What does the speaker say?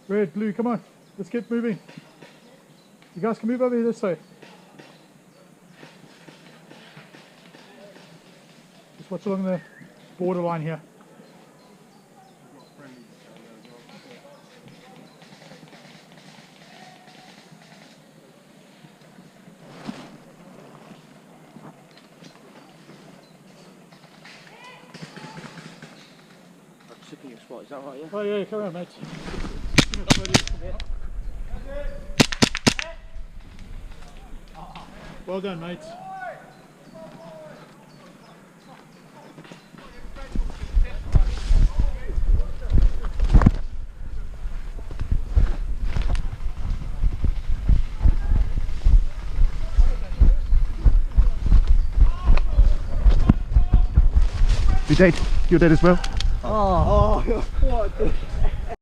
Red, blue, come on. Let's get moving. You guys can move over here this way. Just watch along the borderline here. Sticking your spot, is that right? Yeah. Oh yeah, come on, mate. Well done, mate. You dead? You're dead as well? Oh, what?